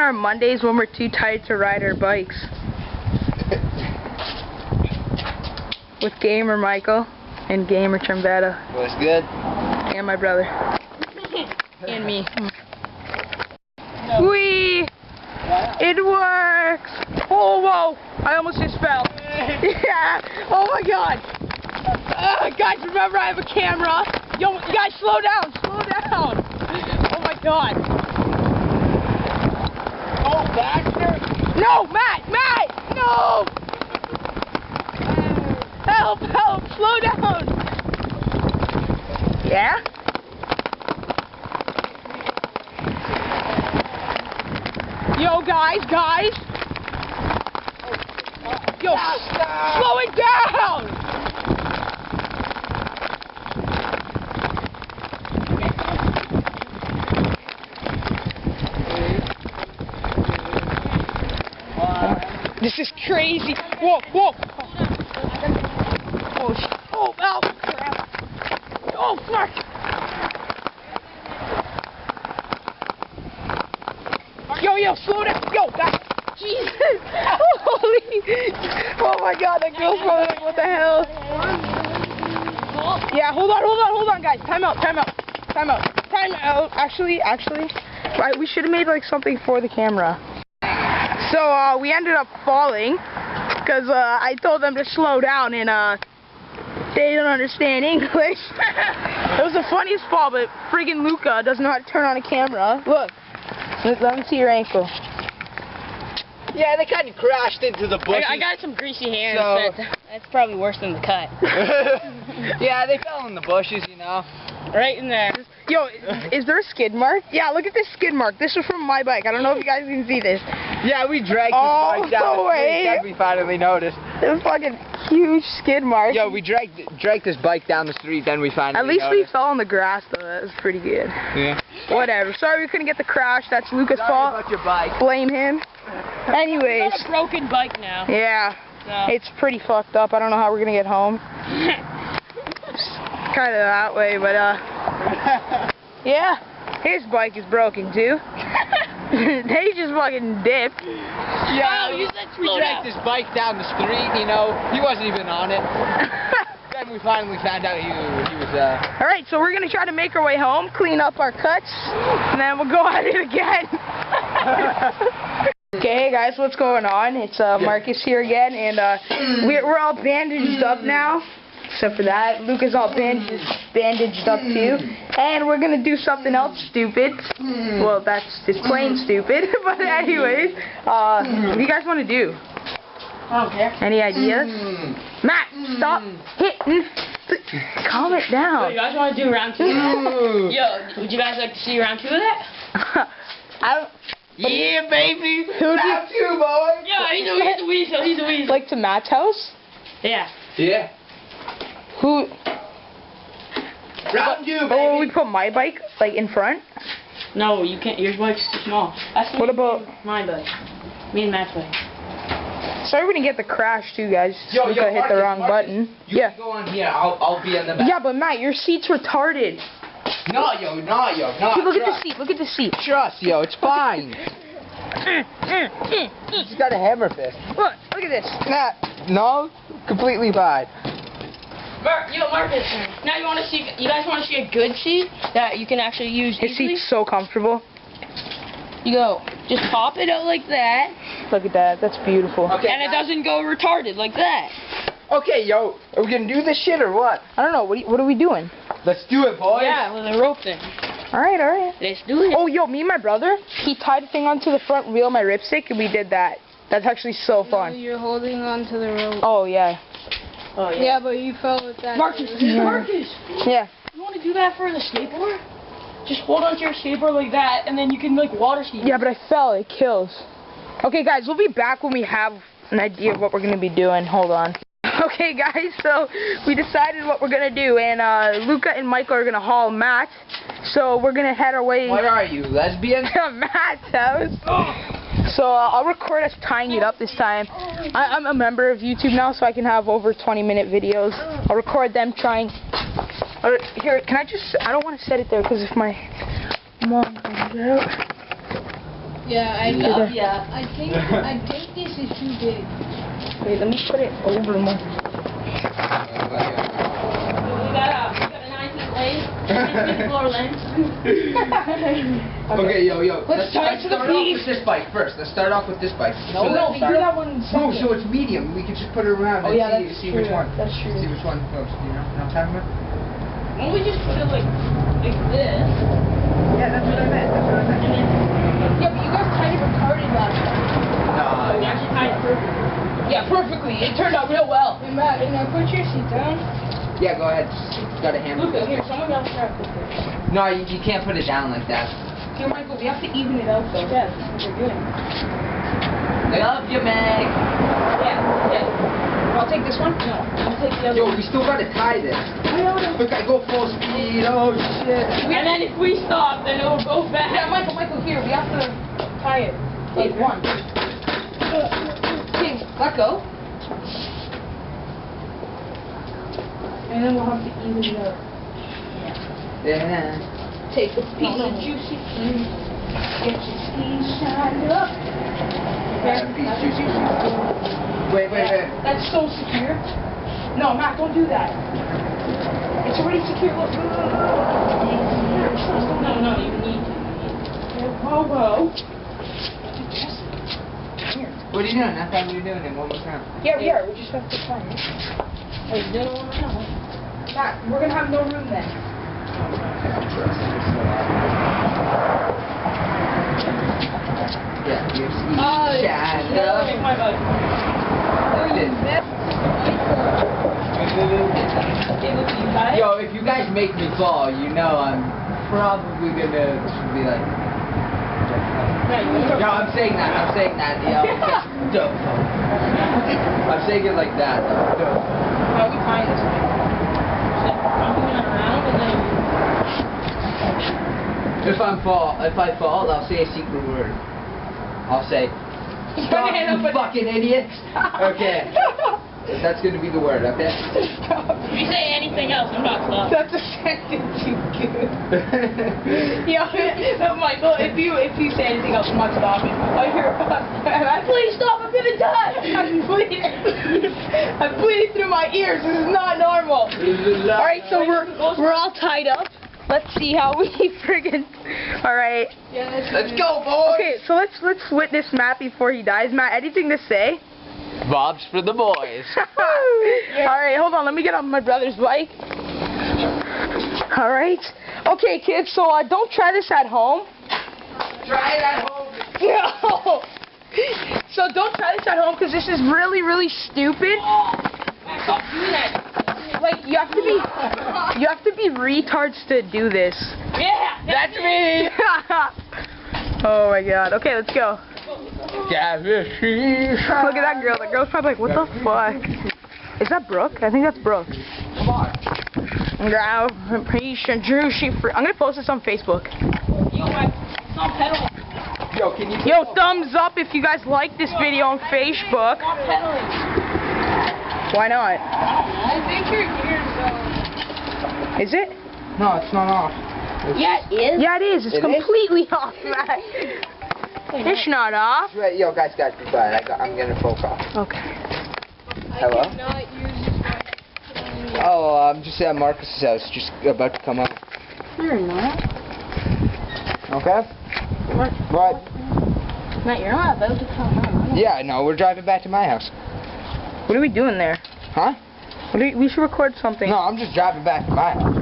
our Mondays when we're too tired to ride our bikes. With Gamer Michael and Gamer Trumbetta. What's good? And my brother. And me. Whee! It works! Oh, whoa! I almost just fell. Yeah! Oh my god! Guys, remember I have a camera. Yo, guys, slow down! Slow down! Oh my god! Oh, bastard! No, Matt! Matt! No! Help! Help! Slow down! Yeah? Yo, guys! Yo, slow it down! This is crazy. Whoa, whoa. Oh, oh, ow. Oh, fuck. Yo, slow down. Yo, guys. Jesus. Holy. Oh my god, that girl's probably like, what the hell? Yeah, hold on, guys. Time out. Actually. Right, we should have made like something for the camera. So, we ended up falling, because, I told them to slow down, and, they don't understand English. It was the funniest fall, but friggin' Luca doesn't know how to turn on a camera. Look. Let me see your ankle. Yeah, they kind of crashed into the bushes. I got some greasy hands, So- but that's probably worse than the cut. Yeah, they fell in the bushes, you know. Right in there. Yo, is there a skid mark? Yeah, look at this skid mark. This was from my bike. I don't know if you guys can see this. Yeah, we dragged this bike down no the street, way. then we finally noticed. There's fucking huge skid mark. Yo, we dragged this bike down the street, then we finally At least we noticed. fell on the grass, though. That was pretty good. Yeah. Whatever. Sorry we couldn't get the crash. That's Luca's Sorry fault. about your bike. Blame him. Anyways. It's got a broken bike now. Yeah. So. It's pretty fucked up. I don't know how we're gonna get home. Kind of that way, but yeah, his bike is broken too. They just fucking dipped. Yeah, Oh, you said we slow dragged down. this bike down the street, you know. He wasn't even on it. Then we finally found out he was, All right, so we're gonna try to make our way home, clean up our cuts, and then we'll go at it again. Okay, guys, what's going on? It's Marcus here again, and we're all bandaged up now. Except for that, Luca's all bandaged up too. And we're gonna do something else stupid. Well, that's just plain stupid. But anyways, what do you guys want to do? I don't care. Any ideas? Matt, stop hitting. Calm it So down. you guys want to do round 2? Yo, would you guys like to see round 2 of that? I don't. yeah, baby. Who do Round 2, boy. Yeah, he's a weasel. like to Matt's house? Yeah. Yeah. Who? Round 2, baby. Oh, we put my bike like in front. No, you can't. Your bike's too small. That's What about? my bike? Me and Matt's bike. Sorry we didn't get the crash too, guys. Yo, Luca hit the wrong Marcus, button. You Yeah. can go on here. I'll be on the back. Yeah, but Matt, your seat's retarded. No, yo. No, See, look at the trust. seat. Look at the seat. Trust, yo. It's fine. He's got a hammer fist. Look at this. Nah, no, completely fine. Marcus. Now you want to see? You guys want to see a good seat that you can actually use His easily? seat's so comfortable. You go, just pop it out like that, Look at that. That's beautiful. Okay. and it doesn't go retarded like that. Okay, yo. Are we gonna do this shit or what? I don't know. What are we doing? Let's do it, boys. Yeah, with a rope thing. All right. Let's do it. Oh, yo, me and my brother, he tied a thing onto the front wheel of my ripstick, and we did that. That's actually so fun. You're holding on to the rope. Oh, yeah. Oh Yeah, but you fell with that. Marcus, Yeah. Marcus, Yeah. you want to do that for the skateboard? Just hold onto your skateboard like that, and then you can like water ski. Yeah, but I fell. It kills. Okay, guys, we'll be back when we have an idea of what we're going to be doing. Hold on. Okay, guys, so we decided what we're going to do, and Luca and Michael are going to haul Matt, so we're going to head our way What are you, lesbian? to Matt's house. So I'll record us tying it up this time. I'm a member of YouTube now, so I can have over 20-minute videos. I'll record them trying. Here, can I just? I don't want to set it there because if my mom comes out. Yeah, I Love ya. I think this is too big. Wait, let me put it over more. We got a 19 lane, 19 floor lane. Okay, yo. Let's start to the start off beef. with this bike first. Let's start off with this bike. No, we do that one No, second. so it's medium. We can just put it around Oh, and yeah, see, that's see true. which one. That's true. See which one goes. You know what I'm talking about? Why don't we just put it like this? Yeah, that's what I meant. Yeah, but you guys kind of retarded last time. No, We actually tied it perfectly. Yeah, perfectly. It turned out real well. Hey, Matt, now put your seat down. yeah, go ahead. Got a hammer. Luca, here, someone else try to put this. No, you can't put it down like that. Here, Michael, we have to even it out though. Yeah, that's what we're doing. Love you, Meg. Yeah. I'll take this one? No. I'll take the other Yo, one. we still gotta tie this. Look, I go full speed. Oh shit. And then if we stop, then it will go back. Yeah, Michael, here, we have to tie it. Like one. Okay, let go. And then we'll have to even it out. Yeah. Take a piece of juicy fruit. Get your skin shined up. Juicy. Wait. That's so secure. No, Matt, don't do that. It's already secure. Look. No, you need to. Whoa. What are you doing? I thought you were doing it one more time. Yeah, we are. We just have to find it. Are you doing it one more time? Matt, we're gonna have no room then. Yeah, your ski shine no, up. take my bug. Yo, if you guys make me fall, you know I'm probably gonna be like. No, I'm saying that, yo. Dope. I'm saying it like that, though. Dope. How we find this thing? I'm going around and then. If I fall, I'll say a secret word. I'll say, stop, you fucking idiots. Okay. That's gonna be the word, okay? If you say anything else, I'm not stopping. That's a sentence you good. Yeah, Michael, if you say anything else, I'm not stopping. I hear, please stop, I'm gonna die. I'm bleeding through my ears. This is not normal. All right, so we're all tied up. Let's see how we friggin'. All right. Yeah, Let's go, boys. Okay, so let's witness Matt before he dies. Matt, anything to say? Bob's for the boys. Alright, hold on. Let me get on my brother's bike. Alright. Okay, kids, so don't try this at home. Try it at home. No! So don't try this at home because this is really, really stupid. Stop doing that. Like, you have to be retards to do this. Yeah, That's me! Oh my god. Okay, let's go. Look at that girl. The girl's probably like, what the fuck? Is that Brooke? I think that's Brooke. Come on. I'm gonna post this on Facebook. Yo, stop pedaling. Yo, can you? Yo, thumbs up if you guys like this video on Facebook. Stop pedaling. Why not? I think your gears are. Is it? No, it's not off. Yeah, it is. Yeah, it is. It's It is? completely off, Matt. It's not off. Right, yo, guys, goodbye. I'm gonna folk off. Okay. Hello? I cannot use this mic. Oh, I'm just at Marcus's house, just about to come up. You're not. Okay? What? Matt, you're not about to come home. Yeah, no, we're driving back to my house. What are we doing there? Huh? We should record something. No, I'm just driving back to my house.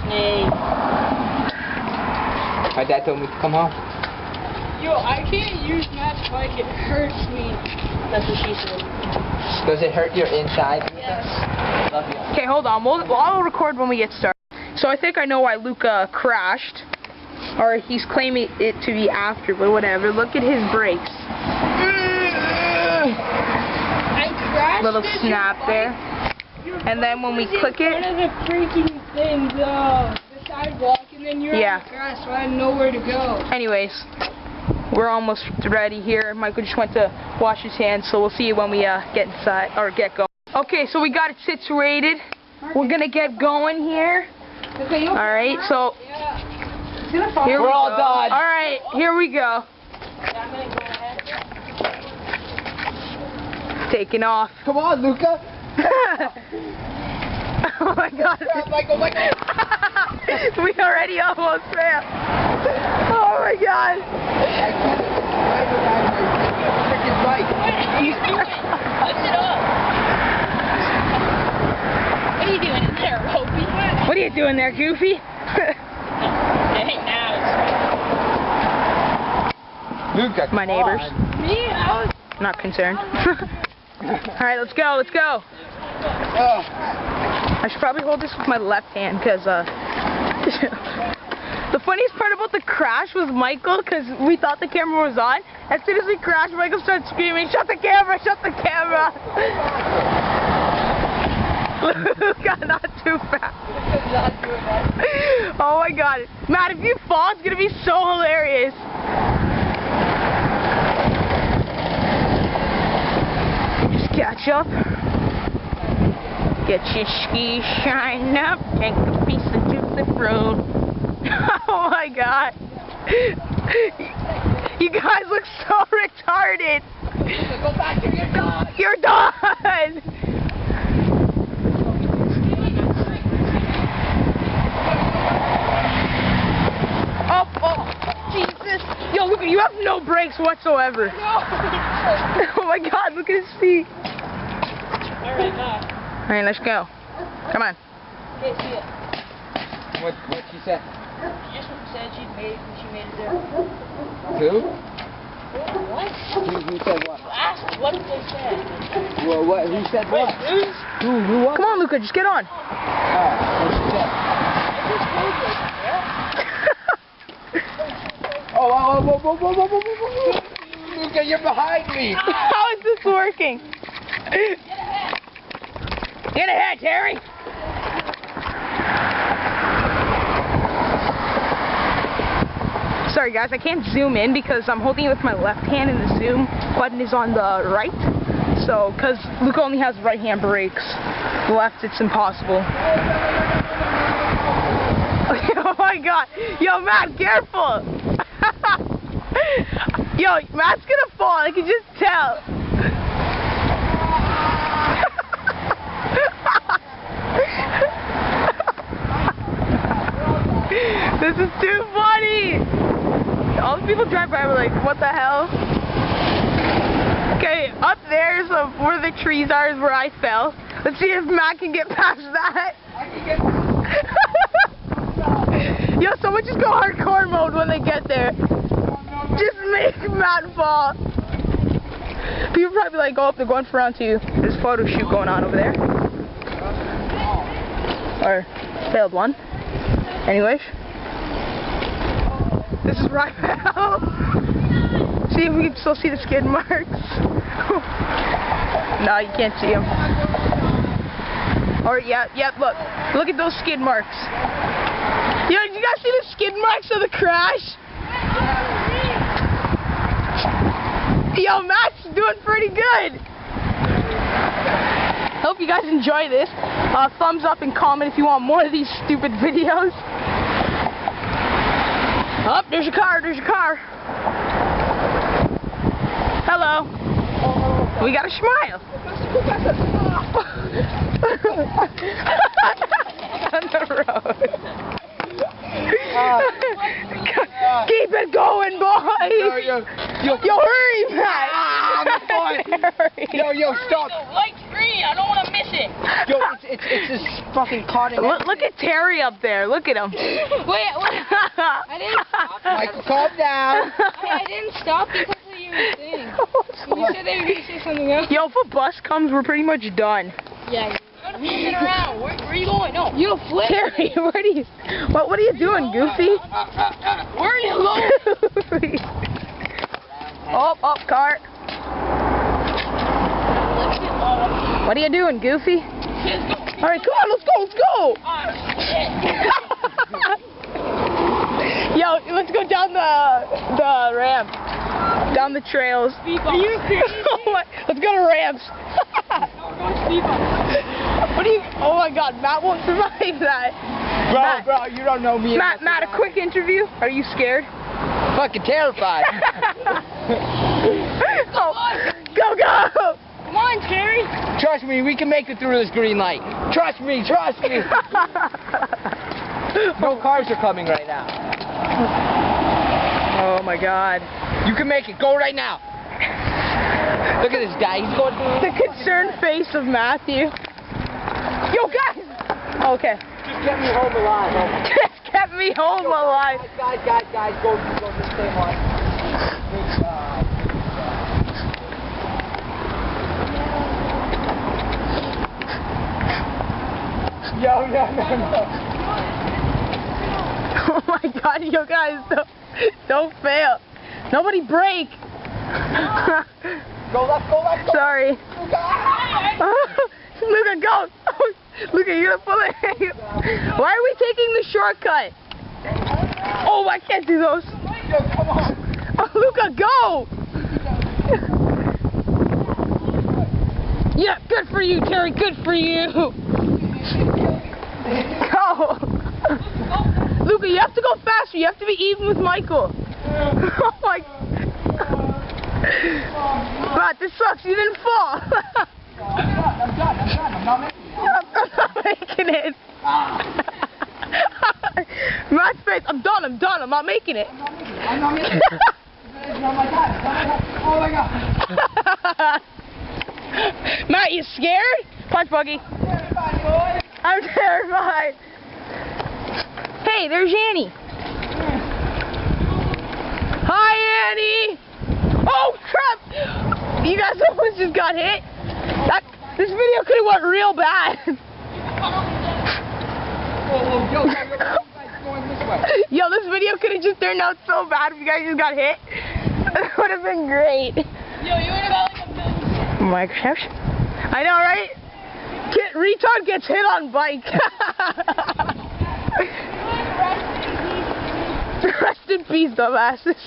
Hey. My dad told me to come home. Yo, I can't use Matt's bike. It hurts me. That's what she said. Does it hurt your inside? Yes. Love you. Okay, hold on. I'll record when we get started. So I think I know why Luca crashed. Or he's claiming it to be after, but whatever. Look at his brakes. I crashed. Little into snap your there. bike. And then when we click it, One of the freaking things, the sidewalk, and then you're Yeah. on the grass, so I had nowhere to go. anyways, we're almost ready here. Michael just went to wash his hands, so we'll see you when we get inside, or get going. Okay, so we got it situated. We're gonna get going here. Okay, Alright, so Yeah. Here We're all done. Alright, here we go. I'm gonna go ahead. Taking off. Come on, Luca. Oh my god. Michael. We already almost failed. Oh my god. Freaking bike. Lift it up. What are you doing in there, Opie? What are you doing there, Goofy? Hey, now Luca, My neighbors. it's me. I was. Not concerned. Alright, let's go. I should probably hold this with my left hand because the funniest part about the crash was Michael, because we thought the camera was on. As soon as we crashed, Michael started screaming, "Shut the camera! Shut the camera!" Luca, not too fast. Oh my god. Matt, if you fall, it's going to be so hilarious. Just catch up. Get your skis shined up. Take a piece of juicy fruit. Oh my god. You guys look so retarded. Go back here, you're done. You're done. Oh, Jesus. Yo, look, you have no brakes whatsoever. Oh my god, look at his feet. Alright, Alright, let's go. Come on. can't see it. What she said? She just said she made it there. Who? What? Who said what? Ask what they said. Well, what? Who said what? Who what? Come on, Luca, just get on. What she said? Whoa. Luca, you're behind me. How is this working? Get ahead, Terry. Sorry guys, I can't zoom in because I'm holding it with my left hand and the zoom button is on the right. So, because Luca only has right hand brakes. The left, it's impossible. Oh my god. Yo, Matt, careful. Yo, Matt's gonna fall, I can just tell. This is too funny. All the people drive by were like, what the hell? Okay, up there's where the trees are is where I fell. Let's see if Matt can get past that. Yo, someone just go hardcore mode when they get there. Just make Matt fall. People probably like, oh, they're going for round 2. There's a photo shoot going on over there. Or failed one. Anyways. This is right now. See if we can still see the skid marks. No, you can't see them. Or, yeah, look. Look at those skid marks. Yo, did you guys see the skid marks of the crash? Yo, Matt's doing pretty good. Hope you guys enjoy this. Thumbs up and comment if you want more of these stupid videos. Oh, there's your car. Hello. We got a smile. On the road. Keep it going, boys. Yo, hurry, Matt. Hurry. Yo, stop. The light's green. I don't want to miss it. Yo, it's just fucking caught in. Look at Terry up there. Look at him. Wait. I didn't stop. Michael, calm down. I didn't stop because of your thing. You said they were going to say something else. Yo, if a bus comes, we're pretty much done. Yeah. I'm flipping around. Where are you going? No. You flip. Terry, what are you doing, Goofy? Where are you going? Up, cart. What are you doing, Goofy? Alright, come on, let's go. Yo, let's go down the ramp. Down the trails. Are you serious? Let's go to ramps. What do you? Oh my God, Matt won't survive that. Matt, Bro, you don't know me. Matt, a quick interview. Are you scared? Fucking terrified. Oh, go! Come on, Terry. Trust me, we can make it through this green light. Trust me. No cars are coming right now. Oh my God. You can make it. Go right now. Look at this guy. He's going through. The concerned face of Matthew. Yo, guys! Okay. Just get me home alive. Just kept me home alive. Guys, go to the same one. Yo, no. Oh my God, you guys, don't fail. Nobody break. Go left. Sorry. Luca, go. Luca, you're gonna pull it. Why are we taking the shortcut? Oh, I can't do those. Yo, come on. Oh, Luca, go. Yeah, good for you, Terry. Good for you. Go. Luca, you have to go faster. You have to be even with Michael. Oh my. Matt, this sucks. You didn't fall. I'm done. I'm not making it. I'm not making it. Matt's face. I'm done. I'm not making it. I'm not making it. It's not my time. Oh my God. Matt, you scared? Punch buggy. I'm terrified. Hey, there's Annie. Hi, Annie. Oh, crap. You guys almost just got hit. This video could have went real bad. Yo, this video could have just turned out so bad if you guys just got hit. That would have been great. Yo, you ain't about like a minute. Oh my gosh. I know, right? Retard gets hit on bike. Rest in peace, dumbasses.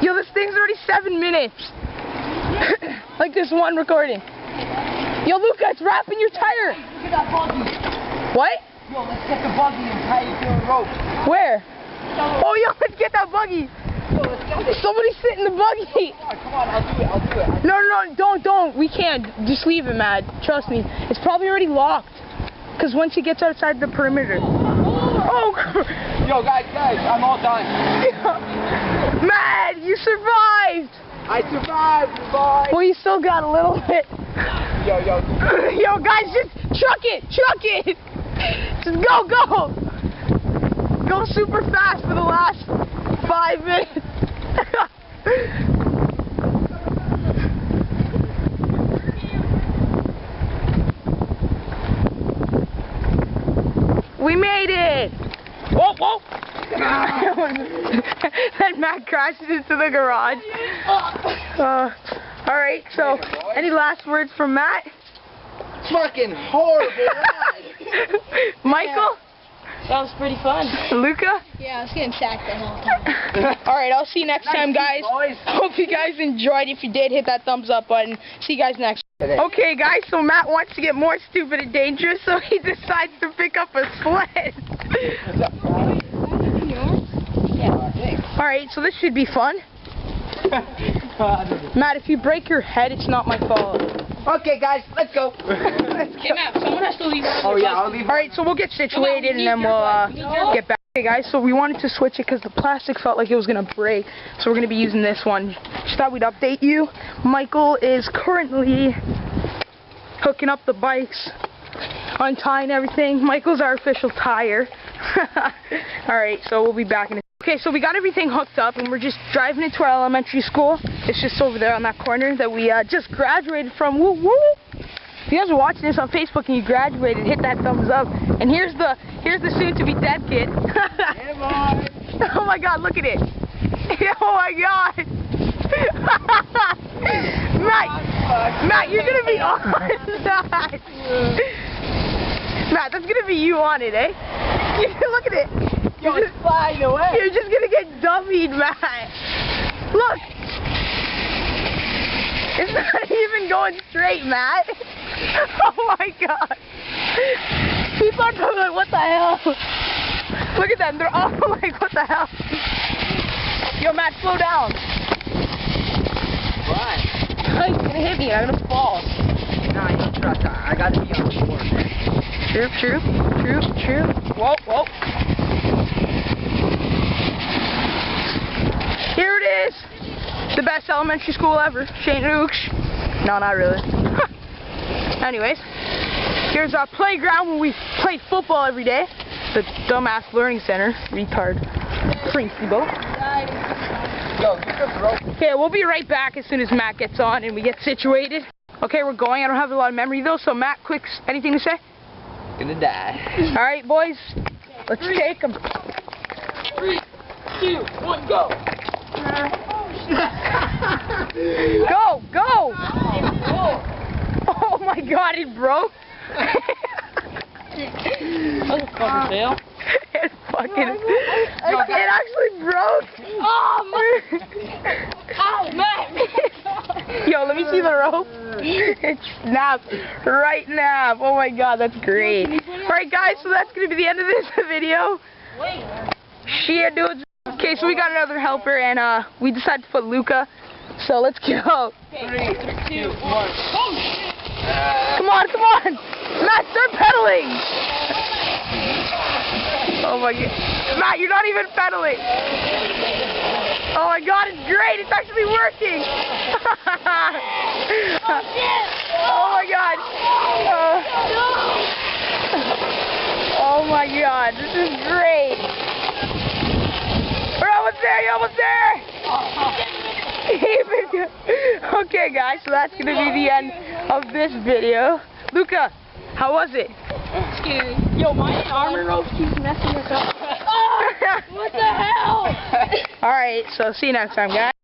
Yo, this thing's already 7 minutes. Like this one recording. Yo, Luca, it's wrapping your tire. Look at that buggy. What? Yo, let's get the buggy and tie it to a rope. Where? Oh, yo, let's get that buggy. Yo, let's get it. Somebody sit in the buggy. Come on, I'll do it. No, don't. We can't. Just leave it, Matt. Trust me. It's probably already locked. Because once he gets outside the perimeter. Oh! Yo, guys, I'm all done. Matt, you survived! I survived, boy. Well, you still got a little bit. Yo. Yo, guys, just truck it! Just go! Go super fast for the last 5 minutes. We made it! Whoa! Then Matt crashes into the garage. Alright, so, any last words from Matt? Fucking horrible ride. Michael? That was pretty fun. Luca? Yeah, I was getting sacked the whole time. Alright, I'll see you next time, guys. Boys. Hope you guys enjoyed. If you did, hit that thumbs up button. See you guys next. Okay, guys, so Matt wants to get more stupid and dangerous, so he decides to pick up a sled. Alright, so this should be fun. Matt, if you break your head, it's not my fault. Okay, guys, let's go. Hey, Matt, someone has to leave. Oh, yeah, I'll leave. Alright, so we'll get situated and then we'll get back. Okay, guys, so we wanted to switch it because the plastic felt like it was going to break. So we're going to be using this one. Just thought we'd update you. Michael is currently hooking up the bikes, untying everything. Michael's our official tire. Alright, so we'll be back in a... Okay, so we got everything hooked up and we're just driving into our elementary school. It's just over there on that corner that we just graduated from. Woo woo! If you guys are watching this on Facebook and you graduated, hit that thumbs up. And here's the soon-to-be dead kid. Oh my God, look at it! Oh my God! Matt, you're gonna be on that. Matt, that's gonna be you on it, eh? Look at it. Yo, it's flying away. You're just gonna get dummied, Matt. Look. It's not even going straight, Matt. Oh my god. People are probably like, what the hell? Look at them. They're all like, what the hell? Yo, Matt, slow down. Why? He's gonna hit me. I'm gonna fall. Nah, you don't trust. I gotta be on the board. True. Whoa. Here it is. The best elementary school ever. St. Luke's. No, not really. Anyways, here's our playground where we play football every day. The dumbass learning center. Retard. Principal. Yo, get the rope. Okay, we'll be right back as soon as Matt gets on and we get situated. Okay, we're going. I don't have a lot of memory though, so Matt, quick, anything to say? Gonna die. Alright, boys. Let's take them. 3, 2, 1, go. Go! Oh my god, it broke. That was a fucking fail. It fucking... It actually broke. Oh, man. Yo, let me see the rope. It snapped right now. Oh my god, that's great. Alright guys, so that's going to be the end of this video. Shit, dudes. Okay, so we got another helper and we decided to put Luca. So let's go. 3, 2, 1. Oh, shit. Come on. Matt, start pedaling. Oh my god. Matt, you're not even pedaling. Oh my god, it's great. It's actually working. Oh my god. Oh my god, this is great. We're almost there. You're almost there. Okay, guys, so that's going to be the end of this video. Luca, how was it? Scary. Yo, my armor rope keeps messing us up. Oh, what the hell? Alright, so see you next time, guys.